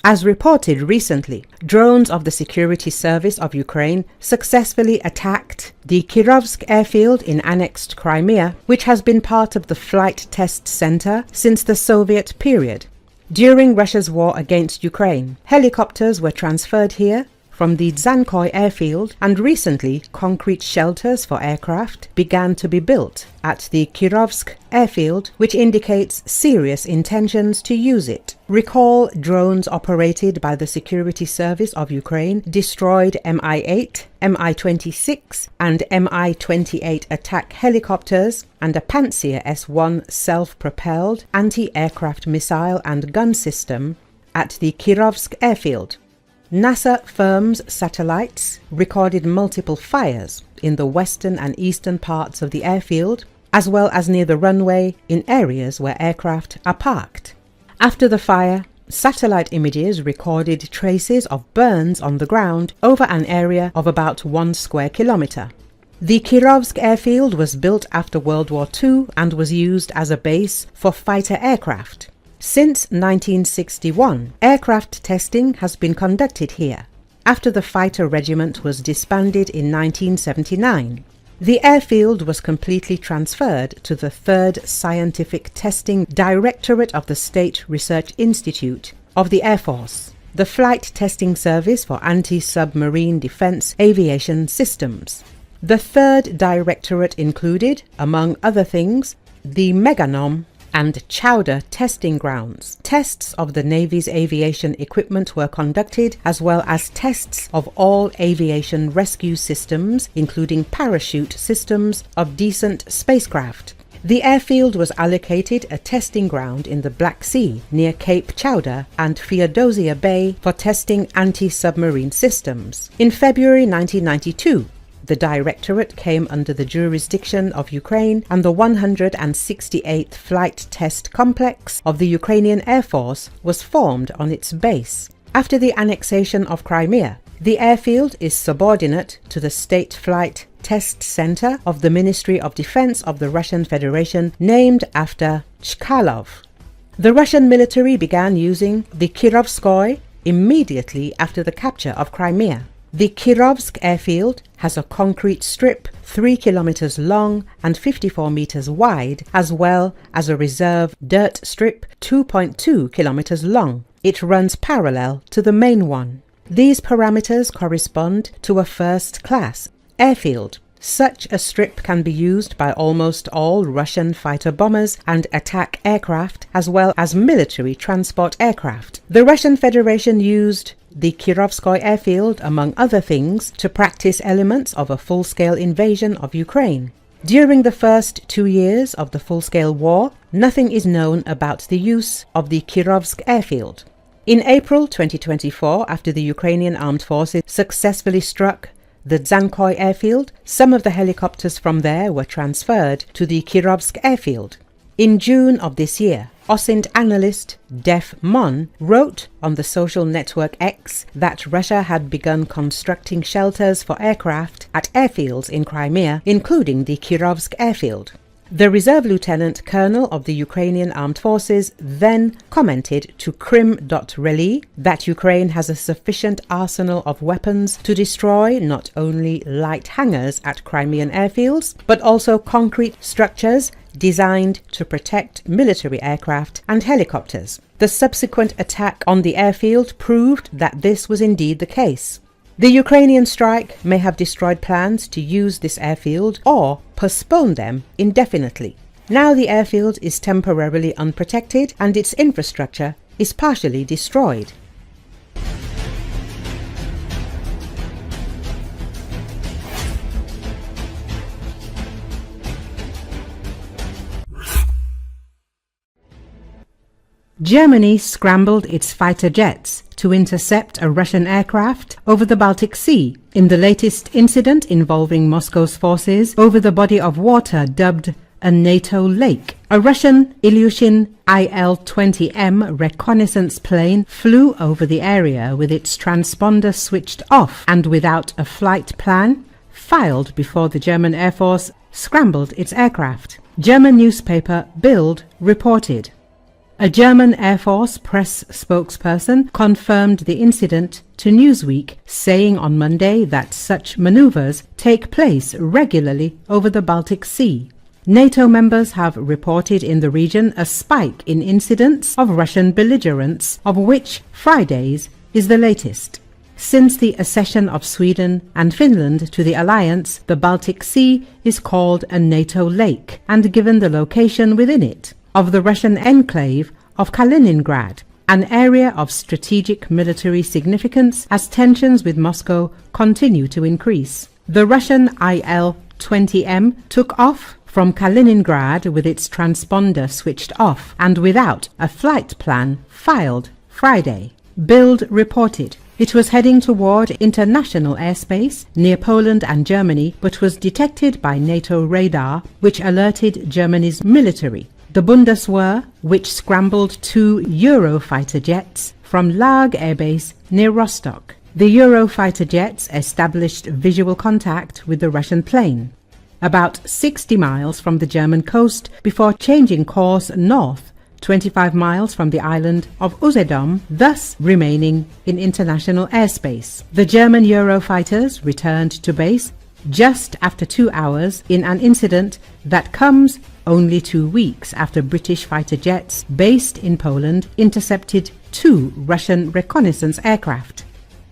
As reported recently, drones of the Security Service of Ukraine successfully attacked the Kirovske airfield in annexed Crimea, which has been part of the flight test center since the Soviet period. During Russia's war against Ukraine, helicopters were transferred here from the Dzhankoy airfield, and recently concrete shelters for aircraft began to be built at the Kirovske airfield, which indicates serious intentions to use it. Recall drones operated by the Security Service of Ukraine destroyed Mi-8, Mi-26 and Mi-28 attack helicopters and a Pantsir S-1 self-propelled anti-aircraft missile and gun system at the Kirovske airfield. NASA firm's satellites recorded multiple fires in the western and eastern parts of the airfield, as well as near the runway in areas where aircraft are parked. After the fire, satellite images recorded traces of burns on the ground over an area of about 1 square kilometer. The Kirovske airfield was built after World War II and was used as a base for fighter aircraft. Since 1961, aircraft testing has been conducted here, after the fighter regiment was disbanded in 1979. The airfield was completely transferred to the 3rd Scientific Testing Directorate of the State Research Institute of the Air Force, the flight testing service for anti-submarine defense aviation systems. The 3rd Directorate included, among other things, the Meganom and Chowder testing grounds. Tests of the Navy's aviation equipment were conducted, as well as tests of all aviation rescue systems, including parachute systems of decent spacecraft. The airfield was allocated a testing ground in the Black Sea near Cape Chowder and Feodosia Bay for testing anti-submarine systems. In February 1992, the Directorate came under the jurisdiction of Ukraine, and the 168th Flight Test Complex of the Ukrainian Air Force was formed on its base. After the annexation of Crimea, the airfield is subordinate to the State Flight Test Center of the Ministry of Defense of the Russian Federation, named after Chkalov. The Russian military began using the Kirovskoy immediately after the capture of Crimea. The Kirovske airfield has a concrete strip 3 kilometers long and 54 meters wide, as well as a reserve dirt strip 2.2 kilometers long. It runs parallel to the main one. These parameters correspond to a first-class airfield. Such a strip can be used by almost all Russian fighter bombers and attack aircraft, as well as military transport aircraft. The Russian Federation used the Kirovskoy airfield, among other things, to practice elements of a full-scale invasion of Ukraine. During the first 2 years of the full-scale war, nothing is known about the use of the Kirovske airfield. In April 2024, after the Ukrainian armed forces successfully struck the Dzhankoy airfield, some of the helicopters from there were transferred to the Kirovske airfield. In June of this year, OSINT analyst Def Mon wrote on the social network X that Russia had begun constructing shelters for aircraft at airfields in Crimea, including the Kirovske airfield. The reserve lieutenant colonel of the Ukrainian armed forces then commented to Krim.Reli that Ukraine has a sufficient arsenal of weapons to destroy not only light hangars at Crimean airfields, but also concrete structures designed to protect military aircraft and helicopters. The subsequent attack on the airfield proved that this was indeed the case. The Ukrainian strike may have destroyed plans to use this airfield or postpone them indefinitely. Now the airfield is temporarily unprotected and its infrastructure is partially destroyed. Germany scrambled its fighter jets to intercept a Russian aircraft over the Baltic Sea in the latest incident involving Moscow's forces over the body of water dubbed a NATO lake. A Russian Ilyushin Il-20M reconnaissance plane flew over the area with its transponder switched off and without a flight plan filed before the German Air Force scrambled its aircraft. German newspaper Bild reported. A German Air Force press spokesperson confirmed the incident to Newsweek, saying on Monday that such maneuvers take place regularly over the Baltic Sea. NATO members have reported in the region a spike in incidents of Russian belligerence, of which Friday's is the latest. Since the accession of Sweden and Finland to the alliance, the Baltic Sea is called a NATO lake and given the location within it of the Russian enclave of Kaliningrad, an area of strategic military significance as tensions with Moscow continue to increase. The Russian Il-20M took off from Kaliningrad with its transponder switched off and without a flight plan filed Friday. Bild reported it was heading toward international airspace near Poland and Germany, but was detected by NATO radar, which alerted Germany's military. The Bundeswehr, which scrambled 2 Eurofighter jets from Lag Air Base near Rostock. The Eurofighter jets established visual contact with the Russian plane about 60 miles from the German coast before changing course north 25 miles from the island of Usedom, thus remaining in international airspace. The German Eurofighters returned to base just after 2 hours in an incident that comes only 2 weeks after British fighter jets based in Poland intercepted 2 Russian reconnaissance aircraft.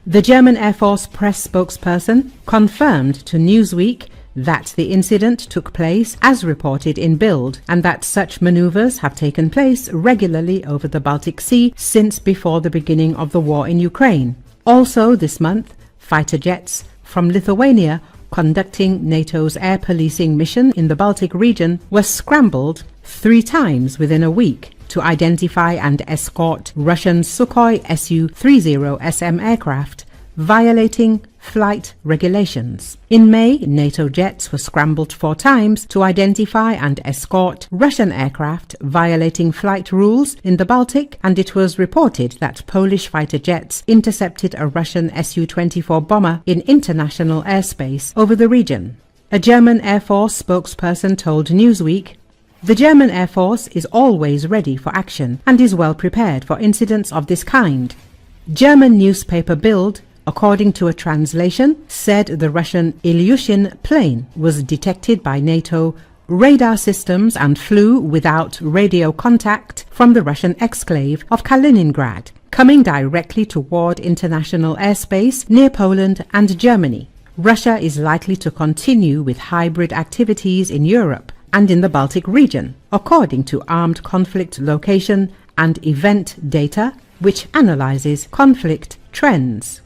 The German Air Force press spokesperson confirmed to Newsweek that the incident took place as reported in Bild, and that such maneuvers have taken place regularly over the Baltic Sea since before the beginning of the war in Ukraine. Also this month, fighter jets from Lithuania conducting NATO's air policing mission in the Baltic region were scrambled 3 times within a week to identify and escort Russian Sukhoi Su-30SM aircraft violating flight regulations. In May, NATO jets were scrambled 4 times to identify and escort Russian aircraft violating flight rules in the Baltic, and it was reported that Polish fighter jets intercepted a Russian Su-24 bomber in international airspace over the region. A German Air Force spokesperson told Newsweek, "The German Air Force is always ready for action and is well prepared for incidents of this kind." German newspaper Bild, according to a translation, said the Russian Ilyushin plane was detected by NATO radar systems and flew without radio contact from the Russian exclave of Kaliningrad, coming directly toward international airspace near Poland and Germany. Russia is likely to continue with hybrid activities in Europe and in the Baltic region, according to armed conflict location and event data, which analyzes conflict trends.